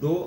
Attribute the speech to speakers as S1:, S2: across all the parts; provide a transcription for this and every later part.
S1: 2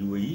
S1: UAE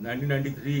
S1: 1993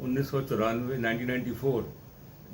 S1: 1994 1994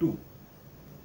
S1: 2,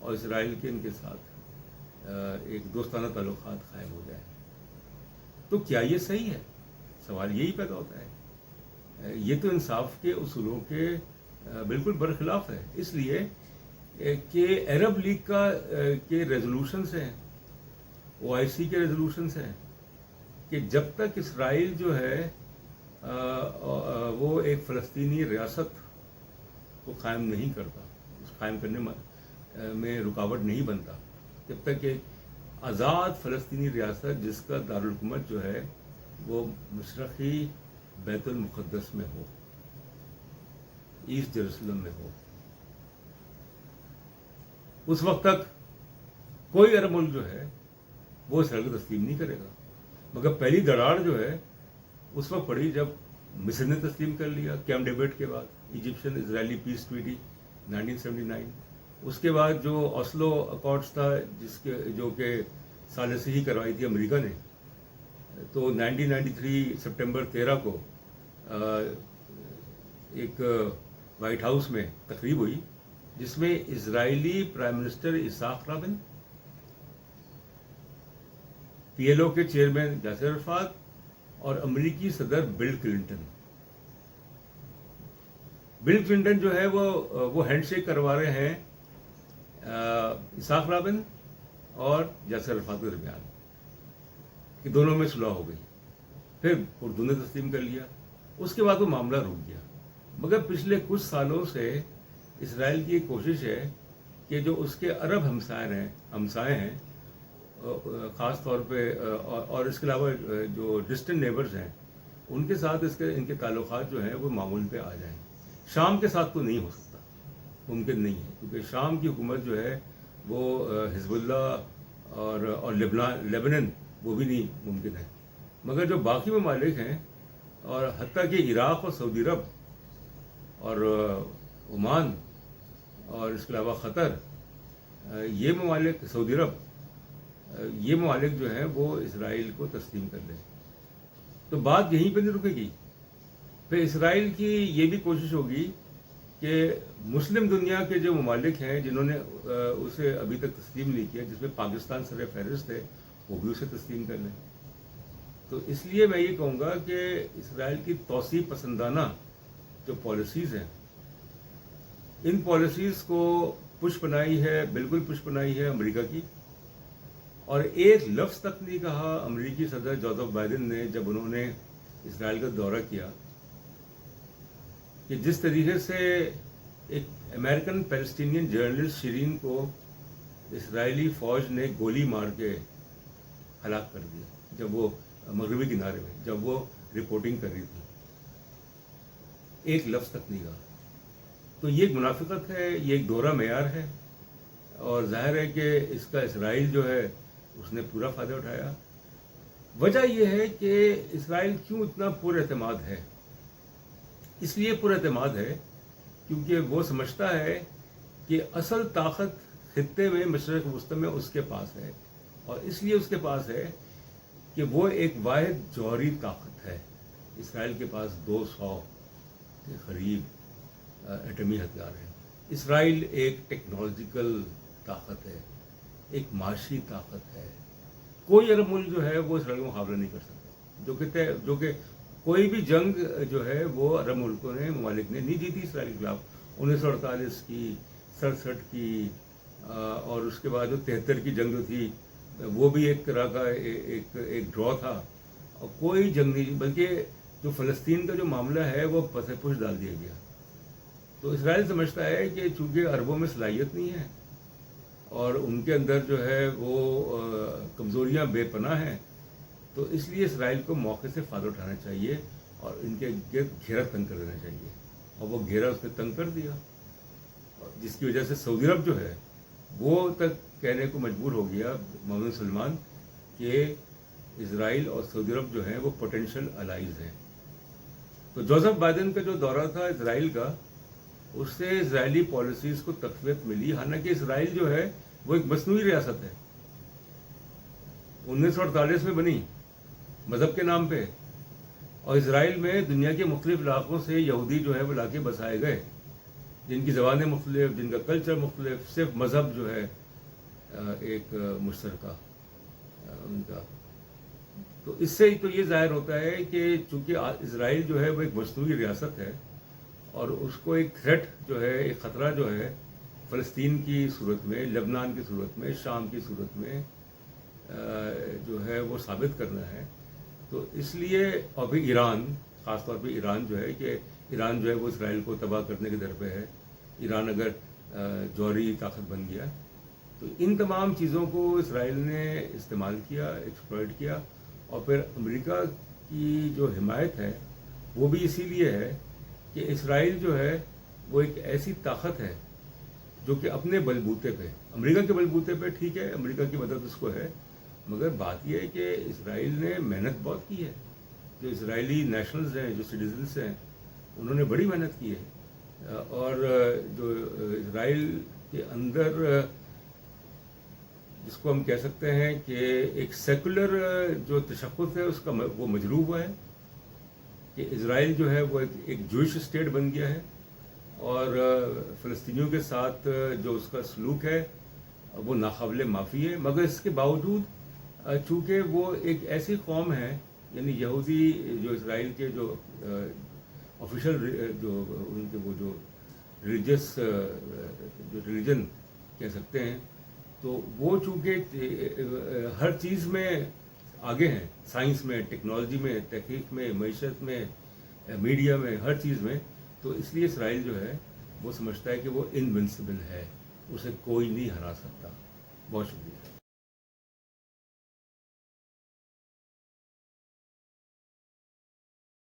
S1: اور اسرائیل کے ان کے ساتھ ایک دوستانہ تعلقات قائم ہو جائیں، تو کیا یہ صحیح ہے؟ سوال یہی پیدا ہوتا ہے۔ یہ تو انصاف کے اصولوں کے بالکل برخلاف ہے، اس لیے کہ عرب لیگ کے ریزولوشنس ہیں، OIC کے ریزولوشنس ہیں کہ جب تک اسرائیل جو ہے وہ ایک فلسطینی ریاست کو قائم نہیں کرتا، اس قائم کرنے میں رکاوٹ نہیں بنتا، جب تک ایک آزاد فلسطینی ریاست جس کا دارالحکومت جو ہے وہ مشرقی بیت المقدس میں ہو، ایسٹ جیروسلم میں ہو، اس وقت تک کوئی عرب ملک جو ہے وہ اسرائیل کو تسلیم نہیں کرے گا۔ مگر پہلی دراڑ جو ہے اس وقت پڑی جب مصر نے تسلیم کر لیا کیمپ ڈیوڈ کے بعد، ایجپشن اسرائیلی پیس ٹویٹی 1979۔ اس کے بعد جو اوسلو اکارڈز تھا جو کہ ثالثی ہی کروائی تھی امریکہ نے، تو 1993 سپٹمبر 13 کو ایک وائٹ ہاؤس میں تقریب ہوئی جس میں اسرائیلی پرائم منسٹر اسحاق رابن، PLO کے چیئرمین یاسر عرفات اور امریکی صدر بل کلنٹن جو ہے وہ ہینڈ شیک کروا رہے ہیں اسحاق رابن اور یاسر عرفات کے درمیان، کہ دونوں میں صلح ہو گئی۔ پھر اردو نے تسلیم کر لیا، اس کے بعد وہ معاملہ رک گیا۔ مگر پچھلے کچھ سالوں سے اسرائیل کی ایک کوشش ہے کہ جو اس کے عرب ہمسائے ہیں خاص طور پہ، اور اس کے علاوہ جو ڈسٹنٹ نیبرز ہیں ان کے ساتھ ان کے تعلقات جو ہیں وہ معمول پہ آ جائیں۔ شام کے ساتھ تو نہیں ہو سکتا، ممکن نہیں ہے، کیونکہ شام کی حکومت جو ہے وہ حزب اللہ اور لیبنن وہ بھی نہیں ممکن ہے۔ مگر جو باقی ممالک ہیں، اور حتیٰ کہ عراق اور سعودی عرب اور عمان اور اس کے علاوہ قطر، یہ ممالک، سعودی عرب، یہ ممالک جو ہیں وہ اسرائیل کو تسلیم کر لیں، تو بات یہیں پہ نہیں رکے گی۔ پھر اسرائیل کی یہ بھی کوشش ہوگی کہ مسلم دنیا کے جو ممالک ہیں جنہوں نے اسے ابھی تک تسلیم نہیں کیا، جس میں پاکستان سر فہرست ہے، وہ بھی اسے تسلیم کر لیں۔ تو اس لیے میں یہ کہوں گا کہ اسرائیل کی توسیع پسندانہ جو پالیسیز ہیں، ان پالیسیز کو پش پنائی ہے، بالکل پش پنائی ہے امریکہ کی، اور ایک لفظ تک نہیں کہا امریکی صدر جوزف بائیڈن نے جب انہوں نے اسرائیل کا دورہ کیا، کہ جس طریقے سے ایک امریکن پیلسٹینین جرنلسٹ شیرین کو اسرائیلی فوج نے گولی مار کے ہلاک کر دیا جب وہ مغربی کنارے میں، جب وہ رپورٹنگ کر رہی تھی، ایک لفظ تک نہیں کہا۔ تو یہ ایک منافقت ہے، یہ ایک دوہرا معیار ہے، اور ظاہر ہے کہ اس کا اسرائیل جو ہے اس نے پورا فائدہ اٹھایا۔ وجہ یہ ہے کہ اسرائیل کیوں اتنا پر اعتماد ہے؟ اس لیے پر اعتماد ہے کیونکہ وہ سمجھتا ہے کہ اصل طاقت خطے میں، مشرق وسطی میں اس کے پاس ہے، اور اس لیے اس کے پاس ہے کہ وہ ایک واحد جوہری طاقت ہے۔ اسرائیل کے پاس 200 کے قریب ایٹمی ہتھیار ہیں۔ اسرائیل ایک ٹیکنالوجیکل طاقت ہے، ایک معاشی طاقت ہے۔ کوئی عرب ملک جو ہے وہ اسرائیل کا مقابلہ نہیں کر سکتا، جو کہ کوئی بھی جنگ جو ہے وہ عرب ملکوں نے، ممالک نے نہیں جیتی اسرائیل کے خلاف۔ 1948 کی، 67 کی، اور اس کے بعد جو 73 کی جنگ جو تھی وہ بھی ایک طرح کا ایک ڈرا تھا، اور کوئی جنگ نہیں، بلکہ جو فلسطین کا جو معاملہ ہے وہ پس پش ڈال دیا گیا۔ تو اسرائیل سمجھتا ہے کہ چونکہ عربوں میں صلاحیت نہیں ہے اور ان کے اندر جو ہے وہ کمزوریاں بے پناہ ہیں، تو اس لیے اسرائیل کو موقع سے فائدہ اٹھانا چاہیے اور ان کے گرد گھیرا تنگ کر دینا چاہیے، اور وہ گھیرا اس نے تنگ کر دیا، جس کی وجہ سے سعودی عرب جو ہے وہ تک کہنے کو مجبور ہو گیا، محمد سلمان، کہ اسرائیل اور سعودی عرب جو ہیں وہ پوٹینشیل الائیز ہیں۔ تو جوزف بائیڈن کا جو دورہ تھا اسرائیل کا، اس سے اسرائیلی پالیسیز کو تقویت ملی، حالانکہ اسرائیل جو ہے وہ ایک مصنوعی ریاست ہے، 1948 میں بنی مذہب کے نام پہ، اور اسرائیل میں دنیا کے مختلف علاقوں سے یہودی جو ہے وہ لا کے بسائے گئے، جن کی زبانیں مختلف، جن کا کلچر مختلف، صرف مذہب جو ہے ایک مشترکہ ان کا. تو اس سے تو یہ ظاہر ہوتا ہے کہ چونکہ اسرائیل جو ہے وہ ایک مصنوعی ریاست ہے، اور اس کو ایک تھریٹ جو ہے، ایک خطرہ جو ہے فلسطین کی صورت میں، لبنان کی صورت میں، شام کی صورت میں جو ہے وہ ثابت کرنا ہے. تو اس لیے اور بھی ایران، خاص طور پہ ایران جو ہے کہ ایران جو ہے وہ اسرائیل کو تباہ کرنے کے در پہ ہے. ایران اگر جوہری طاقت بن گیا تو ان تمام چیزوں کو اسرائیل نے استعمال کیا، ایکسپلائٹ کیا. اور پھر امریکہ کی جو حمایت ہے وہ بھی اسی لیے ہے کہ اسرائیل جو ہے وہ ایک ایسی طاقت ہے جو کہ اپنے بلبوتے پہ، امریکہ کے بلبوتے پہ ٹھیک ہے، امریکہ کی مدد اس کو ہے، مگر بات یہ ہے کہ اسرائیل نے محنت بہت کی ہے. جو اسرائیلی نیشنلز ہیں، جو سٹیزنس ہیں، انہوں نے بڑی محنت کی ہے. اور جو اسرائیل کے اندر جس کو ہم کہہ سکتے ہیں کہ ایک سیکولر جو تشخص ہے اس کا وہ مجروح ہوا ہے کہ اسرائیل جو ہے وہ ایک جوئش اسٹیٹ بن گیا ہے، اور فلسطینیوں کے ساتھ جو اس کا سلوک ہے وہ ناقابل معافی ہے. مگر اس کے باوجود چونکہ وہ ایک ایسی قوم ہے، یعنی یہودی جو اسرائیل کے جو آفیشل جو ان کے وہ جو ریلیجس جو ریلیجن کہہ سکتے ہیں، تو وہ چونکہ ہر چیز میں آگے ہیں، سائنس میں، ٹیکنالوجی میں، تحقیق میں، معیشت میں، میڈیا میں، ہر چیز میں. تو اس لیے اسرائیل جو ہے وہ سمجھتا ہے کہ وہ انونسبل ہے، اسے کوئی نہیں ہرا سکتا. بہت شکریہ.